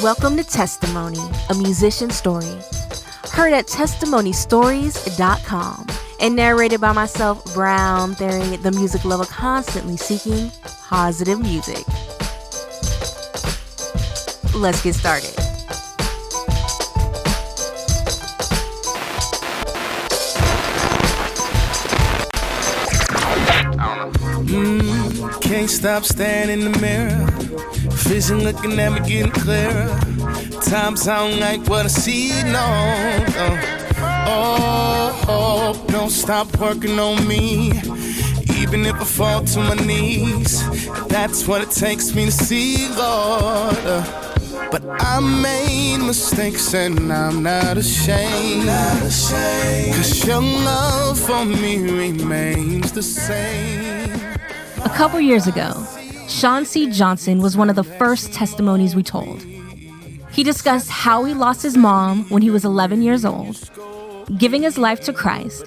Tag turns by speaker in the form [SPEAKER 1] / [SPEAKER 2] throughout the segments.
[SPEAKER 1] Welcome to Testimony, a musician story. Heard at testimonystories.com and narrated by myself, Brown Theory, the music lover constantly seeking positive music. Let's get started.
[SPEAKER 2] Can't stop staring in the mirror. Vision looking at me getting clearer. Times sound like what I see, no. Don't stop working on me. Even if I fall to my knees, that's what it takes me to see, Lord. But I made mistakes and I'm not ashamed. Cause your love for me remains the same.
[SPEAKER 1] A couple years ago, Sean C. Johnson was one of the first testimonies we told. He discussed how he lost his mom when he was 11 years old, giving his life to Christ,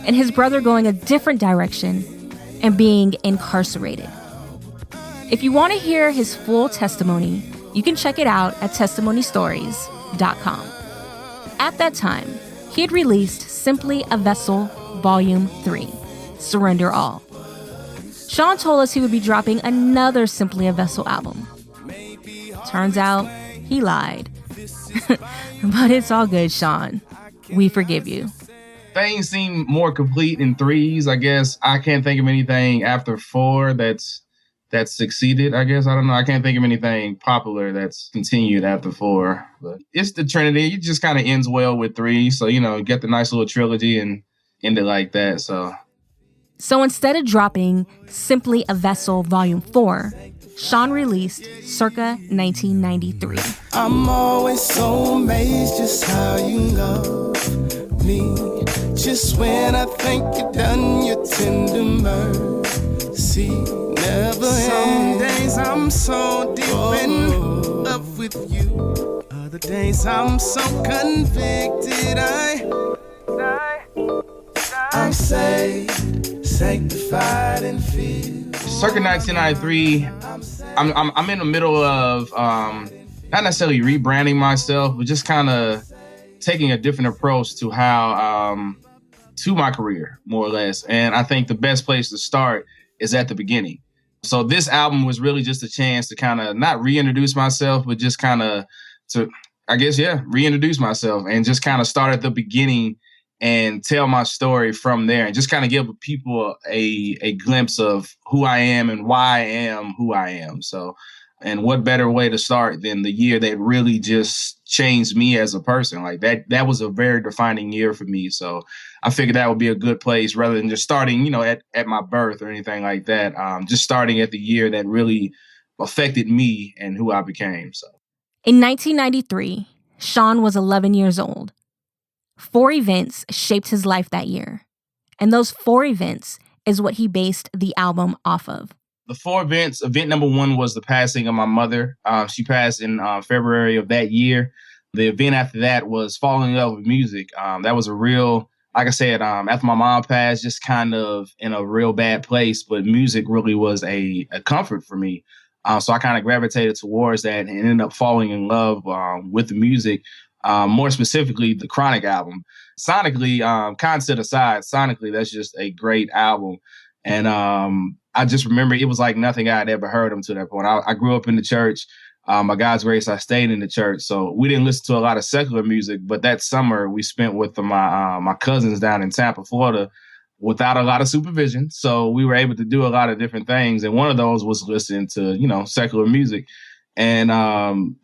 [SPEAKER 1] and his brother going a different direction and being incarcerated. If you want to hear his full testimony, you can check it out at testimonystories.com. At that time, he had released Simply a Vessel Volume 3, Surrender All. Sean told us he would be dropping another Simply a Vessel album. Turns out, he lied. But it's all good, Sean. We forgive you.
[SPEAKER 3] Things seem more complete in threes, I guess. I can't think of anything after four that's succeeded, I guess. I don't know. I can't think of anything popular that's continued after four. But it's the Trinity. It just kind of ends well with three. So, get the nice little trilogy and end it like that.
[SPEAKER 1] So instead of dropping Simply a Vessel Volume 4, Sean released Circa 1993.
[SPEAKER 2] I'm always so amazed just how you love me. Just when I think you're done, your tender mercy never ends. Some days I'm so deep in love with you. Other days I'm so convicted. I'm saved, sanctified, and filled.
[SPEAKER 3] Circa 1993, I'm in the middle of not necessarily rebranding myself, but just kind of taking a different approach to how to my career, more or less. And I think the best place to start is at the beginning. So this album was really just a chance to kind of not reintroduce myself, but just kind of reintroduce myself and just kind of start at the beginning and tell my story from there and just kind of give people a glimpse of who I am and why I am who I am. So, and what better way to start than the year that really just changed me as a person? Like that was a very defining year for me. So I figured that would be a good place rather than just starting, at my birth or anything like that. Just starting at the year that really affected me and who I became. So
[SPEAKER 1] in 1993, Sean was 11 years old. 4 events shaped his life that year. And those 4 events is what he based the album off of.
[SPEAKER 3] The 4 events, event number 1 was the passing of my mother. She passed in February of that year. The event after that was falling in love with music. That was a real, like I said, after my mom passed, just kind of in a real bad place, but music really was a comfort for me. So I kind of gravitated towards that and ended up falling in love with the music. More specifically, the Chronic album. Sonically, concept aside, sonically, that's just a great album. And I just remember it was like nothing I had ever heard up to that point. I grew up in the church. By God's grace, I stayed in the church. So we didn't listen to a lot of secular music. But that summer, we spent with my cousins down in Tampa, Florida, without a lot of supervision. So we were able to do a lot of different things. And one of those was listening to, secular music. And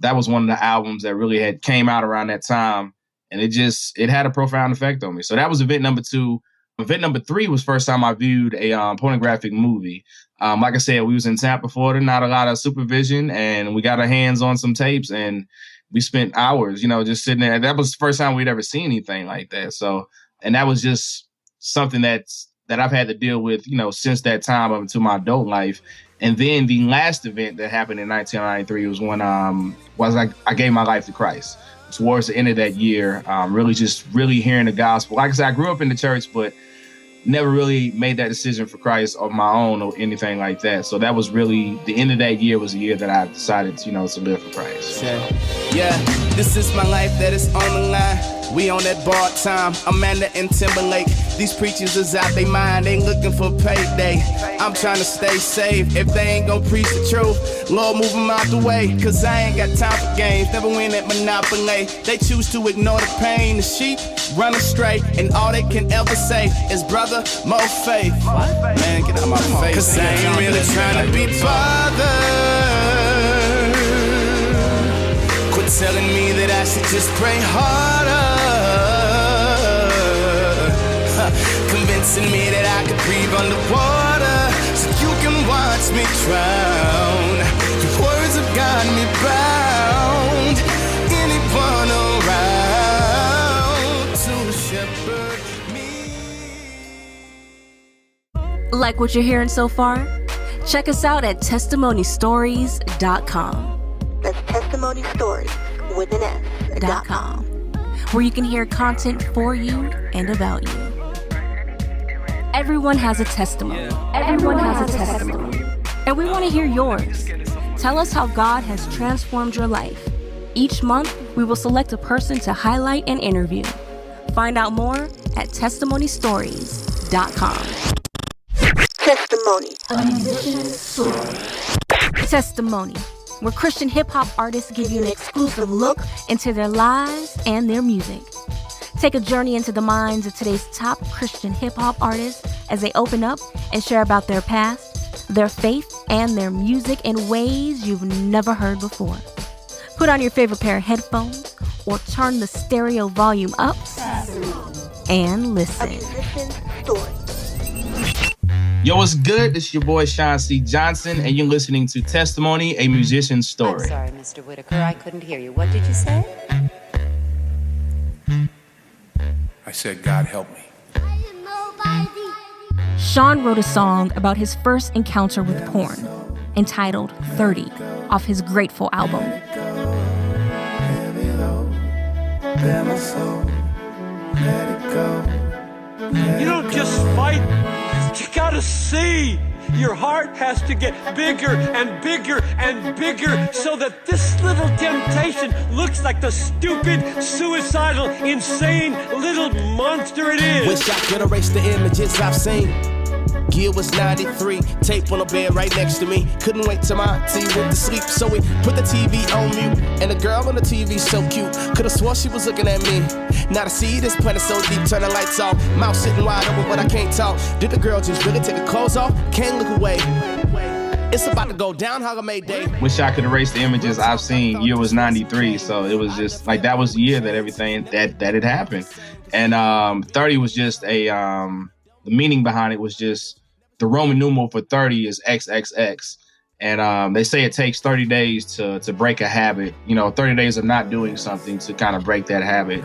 [SPEAKER 3] that was one of the albums that really had came out around that time. And it had a profound effect on me. So that was event number 2. Event number 3 was first time I viewed a pornographic movie. Like I said, we was in Tampa, Florida, not a lot of supervision. And we got our hands on some tapes and we spent hours, just sitting there. That was the first time we'd ever seen anything like that. So, and that was just something that I've had to deal with, since that time up into my adult life. And then the last event that happened in 1993 was when I gave my life to Christ. Towards the end of that year, really hearing the gospel. Like I said, I grew up in the church, but never really made that decision for Christ on my own or anything like that. So that was really, the end of that year was a year that I decided, to live for Christ.
[SPEAKER 2] Yeah, this is my life that is on the line. We on that bar time, Amanda and Timberlake. These preachers is out they mind, ain't looking for payday. I'm trying to stay safe, if they ain't gon' preach the truth, Lord move them out the way, cause I ain't got time for games, never win at Monopoly. They choose to ignore the pain, the sheep run astray, and all they can ever say is brother, more faith. Man, get out of my face. Cause I ain't really trying to be bothered. Quit telling me that I should just pray harder. Convincing me that I could breathe underwater, so you can watch me drown. The words have got me bound. Anyone around to shepherd me.
[SPEAKER 1] Like what you're hearing so far? Check us out at testimonystories.com.
[SPEAKER 4] That's testimony stories with an S.com,
[SPEAKER 1] where you can hear content for you and about you. Everyone has a testimony. Everyone has a testimony. And we want to hear yours. Tell us how God has transformed your life. Each month, we will select a person to highlight and interview. Find out more at testimonystories.com.
[SPEAKER 4] Testimony.
[SPEAKER 1] A musician's story. Testimony, where Christian hip-hop artists give you an exclusive look into their lives and their music. Take a journey into the minds of today's top Christian hip-hop artists as they open up and share about their past, their faith, and their music in ways you've never heard before. Put on your favorite pair of headphones or turn the stereo volume up and listen.
[SPEAKER 4] A musician's story.
[SPEAKER 3] Yo, what's good? This is your boy Sean C. Johnson, and you're listening to Testimony, a Musician's Story.
[SPEAKER 5] I'm sorry, Mr. Whitaker, I couldn't hear you. What did you say?
[SPEAKER 6] I said, God help me.
[SPEAKER 1] Sean wrote a song about his first encounter with porn, entitled 30, off his Grateful album.
[SPEAKER 7] You don't just fight, you gotta see. Your heart has to get bigger and bigger and bigger so that this little temptation looks like the stupid, suicidal, insane little monster it is.
[SPEAKER 2] Wish I could erase the images I've seen. Gear was 93, tape on the bed right next to me. Couldn't wait till my auntie went to sleep, so we put the TV on mute. And the girl on the TV so cute, could've swore she was looking at me. Now to see this planet so deep, turn the lights off. Mouth sitting wide open, but I can't talk. Did the girl just really take her clothes off? Can't look away. It's about to go down, how I made day.
[SPEAKER 3] Wish I could erase the images I've seen. Year was 93, so it was just like that was the year that everything that had happened. And 30 was just a the meaning behind it was just the Roman numeral for 30 is XXX. And they say it takes 30 days to break a habit. 30 days of not doing something to kind of break that habit.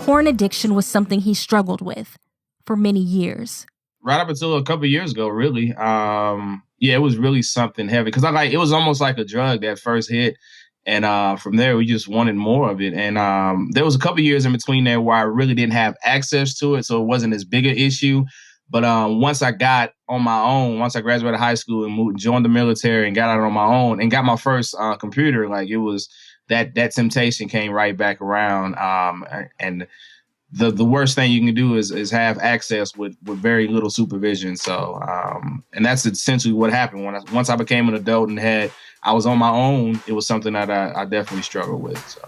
[SPEAKER 1] Porn addiction was something he struggled with for many years.
[SPEAKER 3] Right up until a couple of years ago, really. It was really something heavy because it was almost like a drug that first hit. And from there, we just wanted more of it. And there was a couple of years in between there where I really didn't have access to it, so it wasn't as big an issue. But once I got on my own, once I graduated high school and joined the military and got out on my own and got my first computer, it was that temptation came right back around. And the worst thing you can do is have access with very little supervision. So and that's essentially what happened once I became an adult and I was on my own. It was something that I definitely struggled with. So.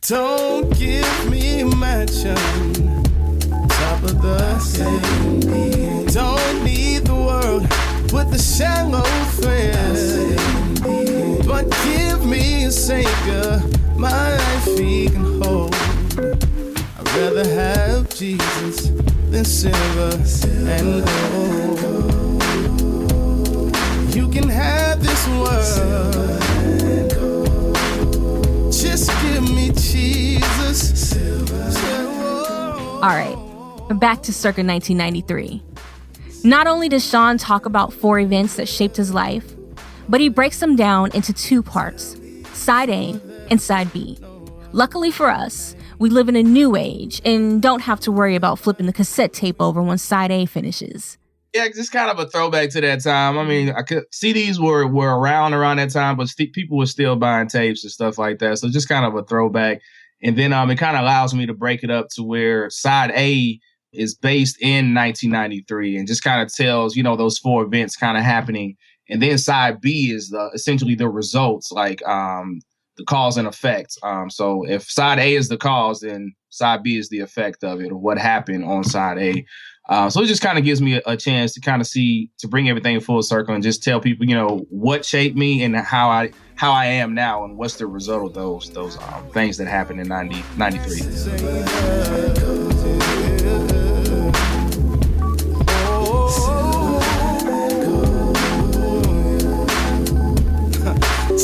[SPEAKER 2] Don't give me mansion, top of the city. Don't need the world with a shallow thread, but give me a savior, my life he can hold. I'd rather have Jesus than silver and gold. You can have this world, just give me Jesus.
[SPEAKER 1] All right, back to circa 1993. Not only does Sean talk about 4 events that shaped his life, but he breaks them down into two parts, side A and side B. Luckily for us, we live in a new age and don't have to worry about flipping the cassette tape over when side A finishes.
[SPEAKER 3] Yeah, just kind of a throwback to that time. I mean, CDs were around that time, but people were still buying tapes and stuff like that. So just kind of a throwback. And then it kind of allows me to break it up to where side A is based in 1993 and just kind of tells, those four events kind of happening. And then side B is essentially the results, like the cause and effect. So if side A is the cause, then side B is the effect of it, or what happened on side A. So it just kind of gives me a chance to kind of to bring everything full circle and just tell people, what shaped me and how I am now and what's the result of those things that happened in 93.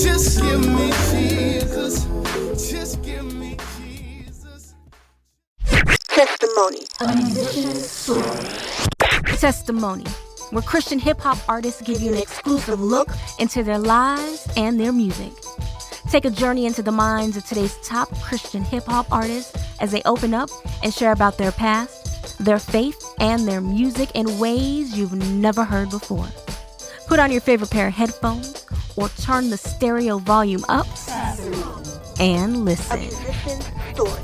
[SPEAKER 2] Just give me Jesus. Just give me Jesus.
[SPEAKER 4] Testimony.
[SPEAKER 1] Testimony, where Christian hip-hop artists give you an exclusive look into their lives and their music. Take a journey into the minds of today's top Christian hip-hop artists as they open up and share about their past, their faith, and their music in ways you've never heard before. Put on your favorite pair of headphones or turn the stereo volume up and listen.
[SPEAKER 4] A musician's story.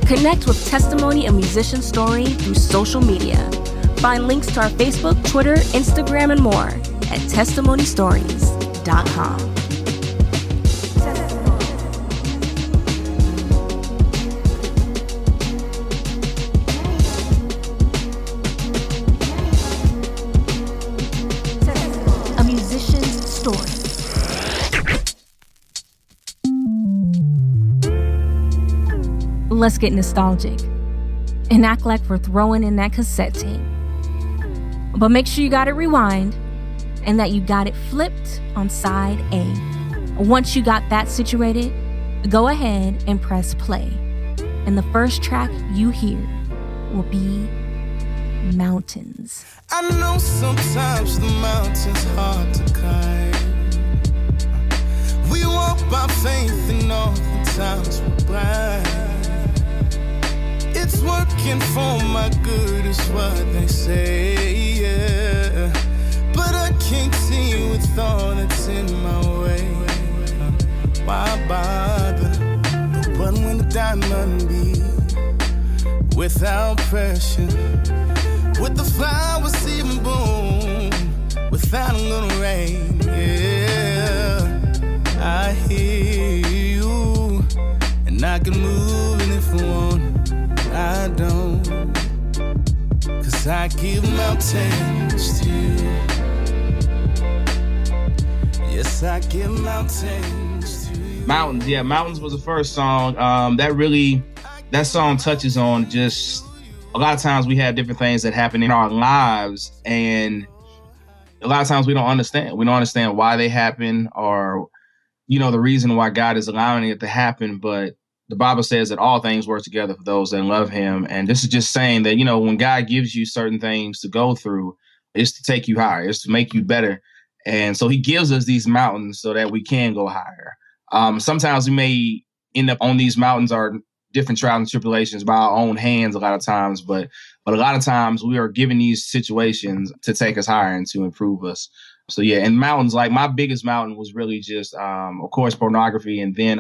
[SPEAKER 1] Connect with Testimony, a musician story through social media. Find links to our Facebook, Twitter, Instagram, and more at testimonystories.com. A musician's story. Let's get nostalgic and act like we're throwing in that cassette tape. But make sure you got it rewind and that you got it flipped on side A. Once you got that situated, go ahead and press play. And the first track you hear will be Mountains.
[SPEAKER 2] I know sometimes the mountain's hard to climb. We walk by faith and all the times we're blind. It's working for my good is what they say, yeah. But I can't see with all that's in my way. Why bother? The one when the diamond be without pressure. With the flowers even bloom without a little rain, yeah. I hear you and I can move and if I want I don't, 'cause I give mountains to you. Yes, I give mountains to you.
[SPEAKER 3] Mountains, yeah, Mountains was the first song. That song touches on just a lot of times we have different things that happen in our lives, and a lot of times we don't understand. We don't understand why they happen or, the reason why God is allowing it to happen, but the Bible says that all things work together for those that love him. And this is just saying that, when God gives you certain things to go through, it's to take you higher. It's to make you better. And so he gives us these mountains so that we can go higher. Sometimes we may end up on these mountains or different trials and tribulations by our own hands a lot of times. But a lot of times we are given these situations to take us higher and to improve us. So, yeah, and mountains, like my biggest mountain was really just, of course, pornography. And then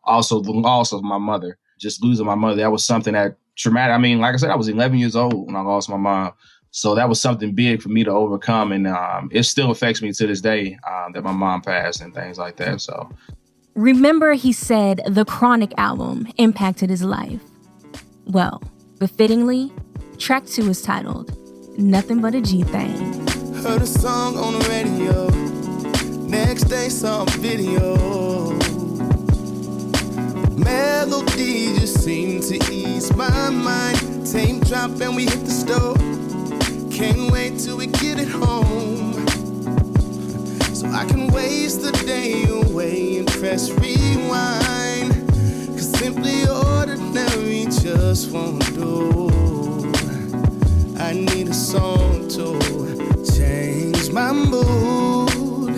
[SPEAKER 3] also the loss of my mother, just losing my mother. That was something that traumatic. I mean, like I said, I was 11 years old when I lost my mom. So that was something big for me to overcome. And it still affects me to this day that my mom passed and things like that. So
[SPEAKER 1] Remember, he said the Chronic album impacted his life. Well, befittingly, track 2 is titled Nothing But a G Thing.
[SPEAKER 2] Heard a song on the radio. Next day saw a video. Melody just seemed to ease my mind. Tape drop and we hit the stove. Can't wait till we get it home, so I can waste the day away and press rewind. 'Cause simply ordinary just won't do. I need a song to change my mood.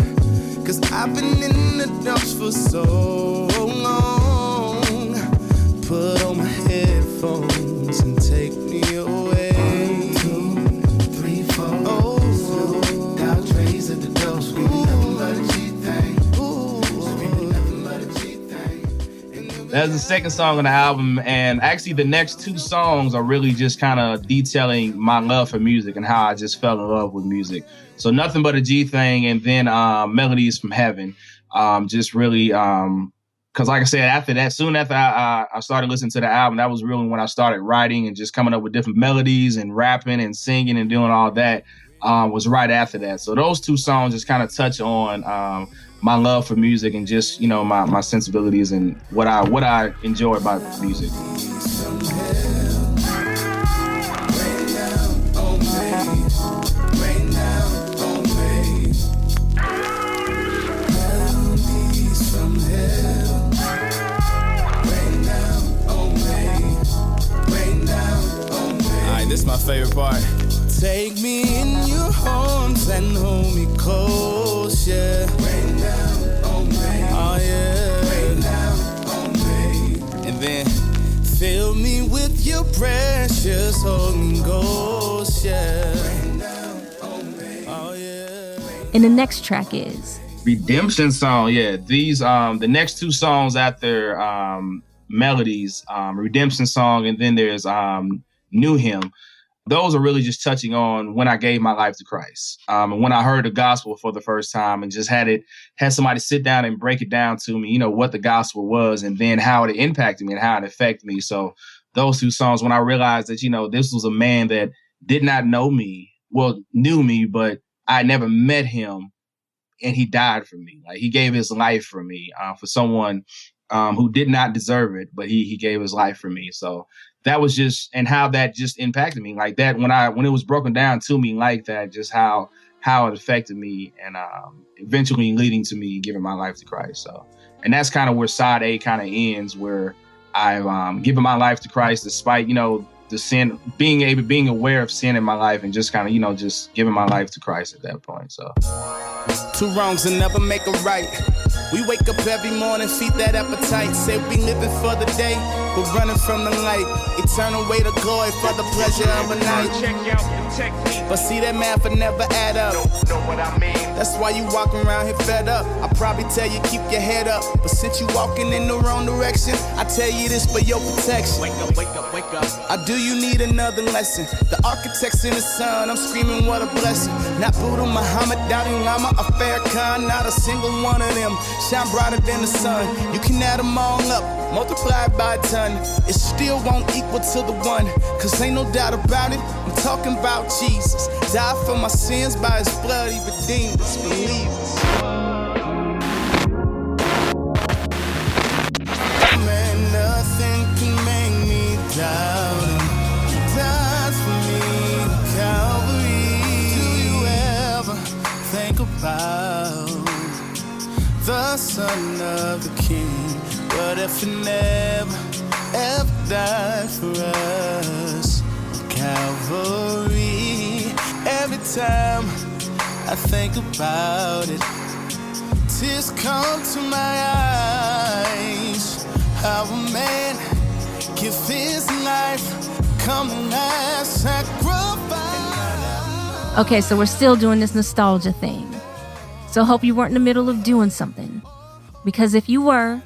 [SPEAKER 2] Cause I've been in the dumps for so long. Put on my headphones and take me away. 1, 2, 3, 4. Oh, Dow trays at the door, screaming nothing but a G thing. Screaming nothing but a G thing.
[SPEAKER 3] That's the second song on the album, and actually the next 2 songs are really just kind of detailing my love for music and how I just fell in love with music. So Nothing But a G Thing, and then Melodies from Heaven. Just really, because like I said, after that, soon after I started listening to the album, that was really when I started writing and just coming up with different melodies and rapping and singing and doing all that. Was right after that. So those 2 songs just kind of touch on my love for music and just, you know, my sensibilities and what I enjoy about music.
[SPEAKER 2] This is my favorite part. Take me in your arms and hold me close, yeah. Rain down on me. Oh yeah. Rain down on me. And then fill me with your precious Holy Ghost, yeah. Rain down on me. Oh yeah.
[SPEAKER 1] And the next track is
[SPEAKER 3] Redemption Song. Yeah, these the next 2 songs after Melodies, Redemption Song, and then there's Knew Him. Those are really just touching on when I gave my life to Christ. And when I heard the gospel for the first time and just had somebody sit down and break it down to me, you know, what the gospel was and then how it impacted me and how it affected me. So those 2 songs, when I realized that, you know, this was a man that did not know me, well, knew me, but I never met him, and he died for me. Like, he gave his life for me, for someone who did not deserve it, but he gave his life for me. So that was just, and how that just impacted me like that when it was broken down to me like that, just how it affected me, and eventually leading to me giving my life to Christ. So, and that's kind of where side A kind of ends, where I've given my life to Christ despite, you know, the sin, being aware of sin in my life, and just kind of, you know, just giving my life to Christ at that point. So
[SPEAKER 2] 2 wrongs will never make a right. We wake up every morning, feed that appetite. Say we living for the day, but running from the light. Eternal way to glory for the pleasure of a night. Check out the technique, but see that math will never add up. Know what I mean? That's why you walking around here fed up. I probably tell you keep your head up, but since you walking in the wrong direction, I tell you this for your protection. Wake up, wake up, wake up. Do you need another lesson? The architect's in the sun, I'm screaming what a blessing. Not Buddha, Muhammad, Dalai Lama, or Farrakhan, not a single one of them shine brighter than the sun. You can add them all up, multiply it by a ton. It still won't equal to the one, cause ain't no doubt about it. I'm talking about Jesus. Died for my sins, by his blood he redeemed us, believers. Man, nothing can make me doubt him. He died for me, Calvary. Do you ever think about the Son of the King? What if he never, ever died for us? Calvary. Every time I think about it, tears come to my eyes. How a man give his life, come as sacrifice.
[SPEAKER 1] Okay, so we're still doing this nostalgia thing. So hope you weren't in the middle of doing something. Because if you were,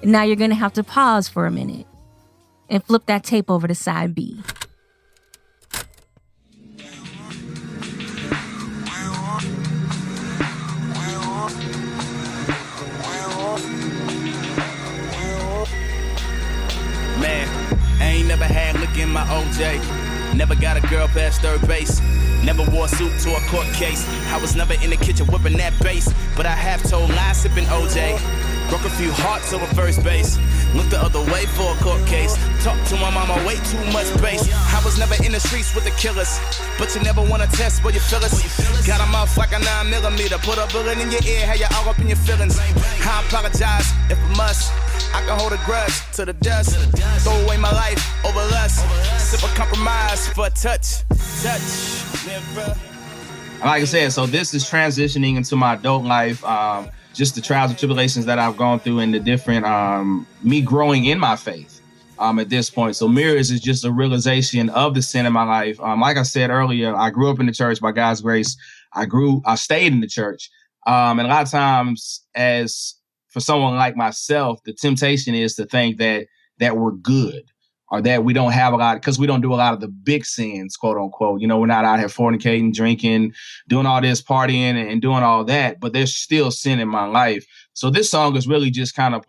[SPEAKER 1] now you're going to have to pause for a minute and flip that tape over to side B.
[SPEAKER 2] Man, I ain't never had liquor in my OJ. Never got a girl past third base. Never wore a suit to a court case. I was never in the kitchen whipping that bass, but I have told lies sipping OJ. Broke a few hearts over first base. Look the other way for a court case. Talk to my mama, way too much bass. I was never in the streets with the killers, but you never wanna test where you feel us. Got a mouth like a 9mm. Put a bullet in your ear, have you all up in your feelings. I apologize if I must. I can hold a grudge to the dust. Throw away my life over lust. Sip a compromise for a touch.
[SPEAKER 3] Like I said, so this is transitioning into my adult life. Just the trials and tribulations that I've gone through and the different, me growing in my faith at this point. So Mirrors is just a realization of the sin in my life. Like I said earlier, I grew up in the church by God's grace. I stayed in the church. And a lot of times, as for someone like myself, the temptation is to think that we're good or that we don't have a lot, because we don't do a lot of the big sins, quote unquote. You know, we're not out here fornicating, drinking, doing all this partying and doing all that, but there's still sin in my life. So this song is really just kind of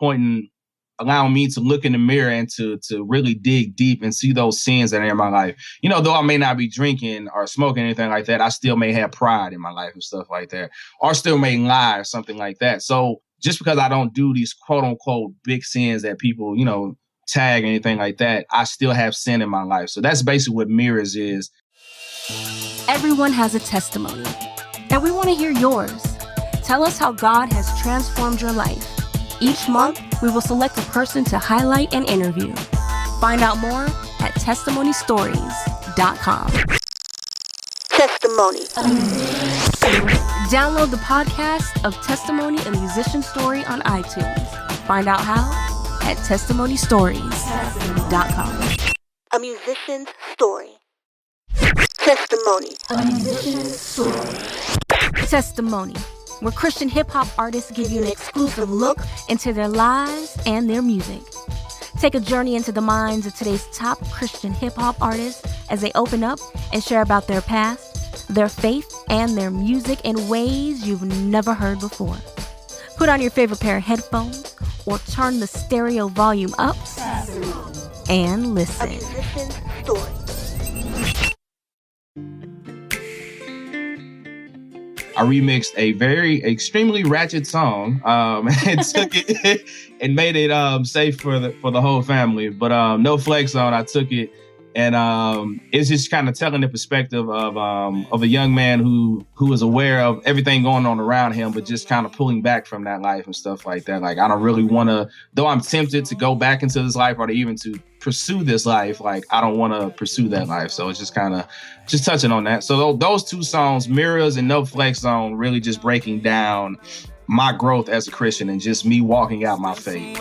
[SPEAKER 3] allowing me to look in the mirror and to really dig deep and see those sins that are in my life. You know, though I may not be drinking or smoking anything like that, I still may have pride in my life and stuff like that, or still may lie or something like that. So just because I don't do these quote unquote big sins that people, you know, tag or anything like that, I still have sin in my life. So that's basically what Mirrors is.
[SPEAKER 1] Everyone has a testimony, and we want to hear yours. Tell us how God has transformed your life. Each month, we will select a person to highlight and interview. Find out more at testimonystories.com.
[SPEAKER 4] Testimony.
[SPEAKER 1] Download the podcast of Testimony, a Musician Story on iTunes. Find out how at testimonystories.com.
[SPEAKER 4] A musician's story. Testimony.
[SPEAKER 1] A musician's story. Testimony, where Christian hip-hop artists give you an exclusive look into their lives and their music. Take a journey into the minds of today's top Christian hip-hop artists as they open up and share about their past, their faith, and their music in ways you've never heard before. Put on your favorite pair of headphones or turn the stereo volume up and listen.
[SPEAKER 4] A musician's story.
[SPEAKER 3] I remixed a extremely ratchet song and took it and made it safe for the whole family. But no flex on. I took it, and it's just kind of telling the perspective of a young man who is aware of everything going on around him, but just kind of pulling back from that life and stuff like that. Like, I don't really want to, though I'm tempted to go back into this life or to even to pursue this life, like, I don't want to pursue that life. So it's just kind of just touching on that. So those two songs, Mirrors and No Flex Zone, really just breaking down my growth as a Christian and just me walking out my faith.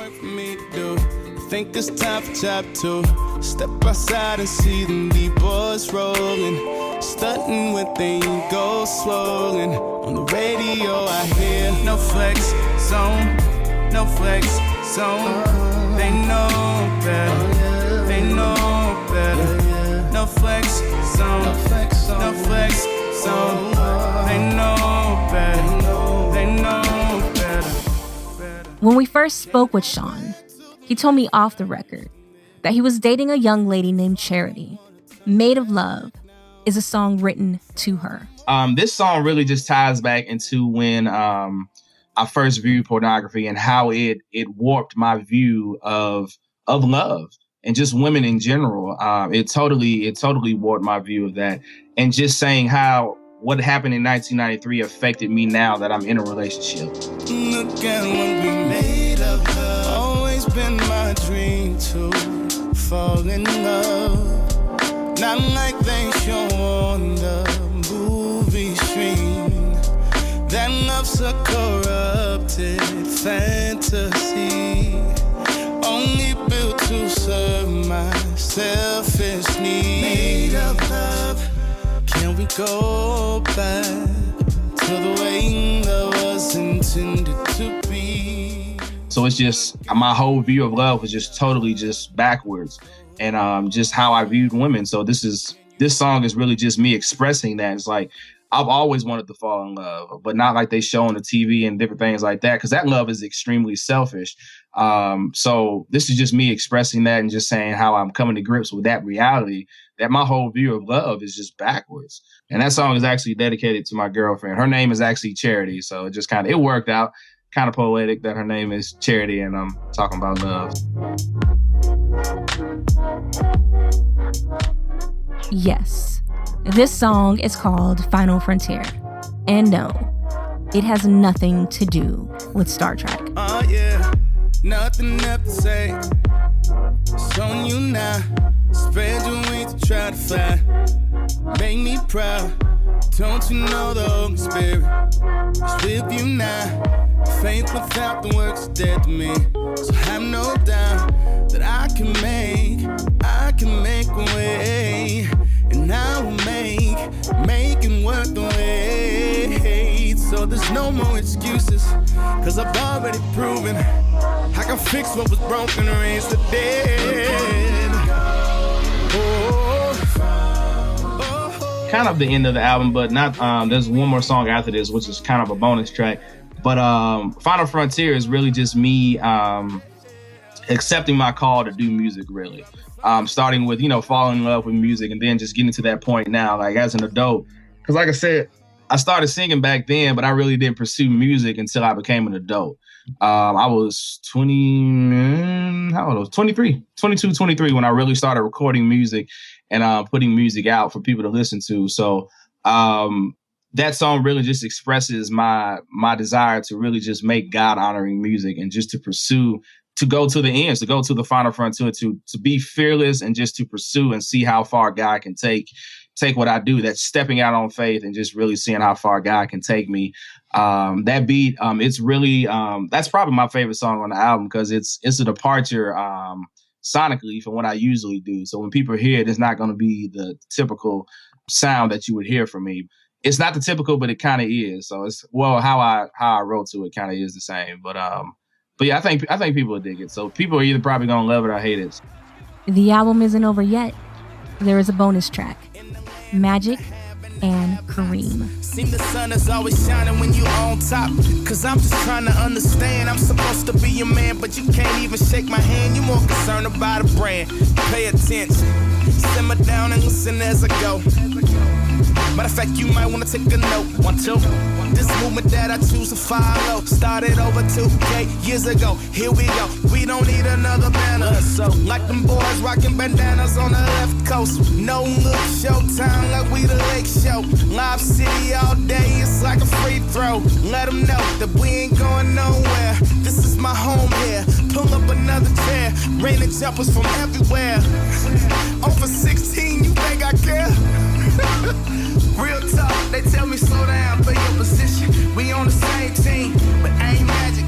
[SPEAKER 2] Think it's time for chapter 2. Step outside and see them D-boys rolling, stunting when they go swollen. On the radio I hear no flex zone, no flex zone. They know better, they know better. No flex zone, no flex zone. They know better, they know better.
[SPEAKER 1] When we first spoke with Sean, he told me off the record that he was dating a young lady named Charity. Made of Love is a song written to her.
[SPEAKER 3] This song really just ties back into when I first viewed pornography and how it warped my view of love and just women in general. It totally warped my view of that. And just saying how what happened in 1993 affected me now that I'm in a relationship.
[SPEAKER 2] Look at what we made of love. Always been my dream to fall in love. Not like they show on the movie screen. That love's a corrupted fantasy, only built to serve my selfish needs. Made of love. Can we go back to the way love was intended to be?
[SPEAKER 3] So it's just, my whole view of love was just totally just backwards, and just how I viewed women. So this song is really just me expressing that. It's like, I've always wanted to fall in love, but not like they show on the TV and different things like that, because that love is extremely selfish. So this is just me expressing that and just saying how I'm coming to grips with that reality, that my whole view of love is just backwards. And that song is actually dedicated to my girlfriend. Her name is actually Charity. So it just it worked out. kind of poetic that her name is Charity and I'm talking about love.
[SPEAKER 1] Yes, this song is called Final Frontier. And no, it has nothing to do with Star Trek.
[SPEAKER 2] Oh yeah, nothing left to say. It's on you now. Spread your wings to try to fly. Make me proud. Don't you know the Holy Spirit is with you now? Faith without the works is dead to me. So have no doubt that I can make a way. And I will make it worth the wait. So there's no more excuses, cause I've already proven I can fix what was broken and raise the dead.
[SPEAKER 3] Kind of the end of the album, but not. There's one more song after this, which is kind of a bonus track. But Final Frontier is really just me accepting my call to do music, really. Starting with, falling in love with music and then just getting to that point now, like as an adult. Because like I said, I started singing back then, but I really didn't pursue music until I became an adult. I was 23 when I really started recording music and putting music out for people to listen to. So that song really just expresses my desire to really just make God honoring music and just to pursue, to go to the ends, to go to the final frontier, to be fearless and just to pursue and see how far God can take what I do. That's stepping out on faith and just really seeing how far God can take me. That beat, it's really, that's probably my favorite song on the album because it's a departure sonically from what I usually do. So when people hear it, it's not going to be the typical sound that you would hear from me. It's not the typical, but it kind of is. So it's, how I wrote to it kind of is the same. But yeah, I think people will dig it. So people are either probably going to love it or hate it.
[SPEAKER 1] The album isn't over yet. There is a bonus track, Magic and Kareem.
[SPEAKER 2] Seem the sun is always shining when you on top. Cause I'm just trying to understand. I'm supposed to be your man, but you can't even shake my hand. You're more concerned about a brand. Pay attention. Simmer down and listen as I go. Matter of fact, you might want to take a note. 1, 2. This movement that I choose to follow started over 2K years ago. Here we go. We don't need another banner. So, like them boys rocking bandanas on the left coast. No look showtime like we the Lake Show. Live City all day, it's like a free throw. Let them know that we ain't going nowhere. This is my home here. Pull up another chair. Raining jumpers from everywhere. Over 16, you think I care? Real talk, they tell me slow down for your position. We on the same team, but ain't Magic.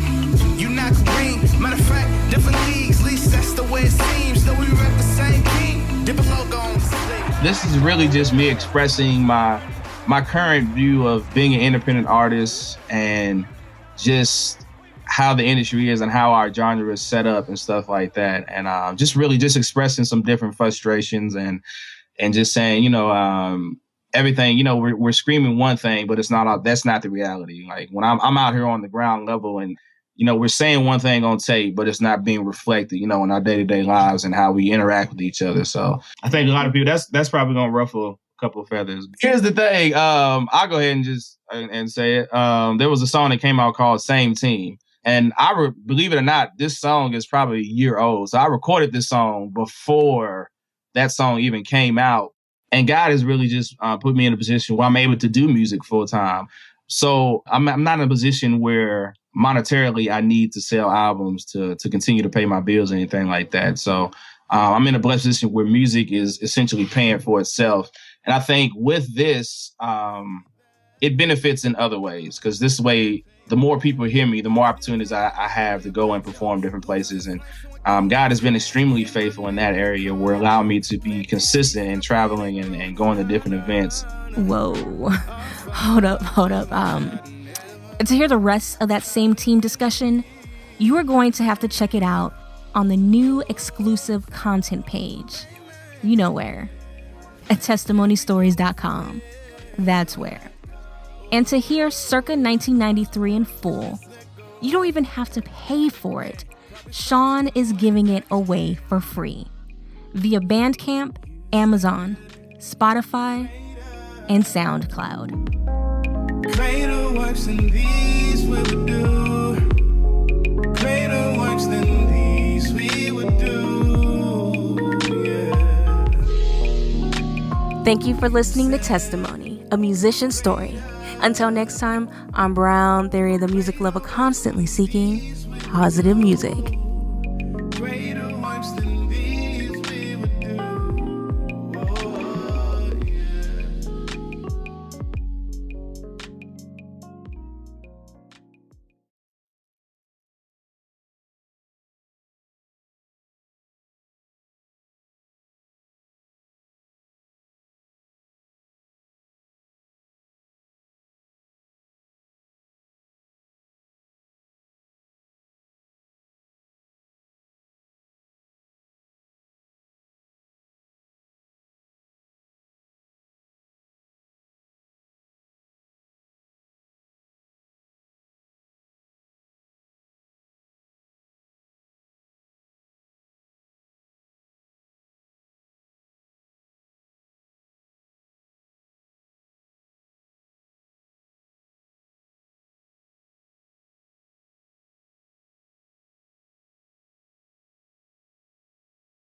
[SPEAKER 2] You not Kareem. Matter of fact, different leagues, at least that's the way it seems. Though we rep the same team, different logo on the sleeve.
[SPEAKER 3] This is really just me expressing my current view of being an independent artist and just how the industry is and how our genre is set up and stuff like that. And just really just expressing some different frustrations and just saying, everything, we're screaming one thing, but that's not the reality. Like when I'm out here on the ground level and, we're saying one thing on tape, but it's not being reflected, in our day-to-day lives and how we interact with each other. So I think a lot of people, that's probably going to ruffle a couple of feathers. Here's the thing. I'll go ahead and just and say it. There was a song that came out called Same Team. And believe it or not, this song is probably a year old. So I recorded this song before that song even came out. And God has really just put me in a position where I'm able to do music full time. So I'm not in a position where monetarily I need to sell albums to continue to pay my bills or anything like that. So I'm in a blessed position where music is essentially paying for itself. And I think with this, it benefits in other ways because this way, the more people hear me, the more opportunities I have to go and perform different places. And God has been extremely faithful in that area where allowing me to be consistent in traveling and going to different events.
[SPEAKER 1] Whoa. Hold up. To hear the rest of that Same Team discussion, you are going to have to check it out on the new exclusive content page. You know where. At testimonystories.com. That's where. And to hear circa 1993 in full, you don't even have to pay for it. Sean is giving it away for free via Bandcamp, Amazon, Spotify, and SoundCloud.
[SPEAKER 2] Greater works than these will do.
[SPEAKER 1] Thank you for listening to Testimony, a musician's story. Until next time, I'm Brown, Theory, the music lover constantly seeking positive music.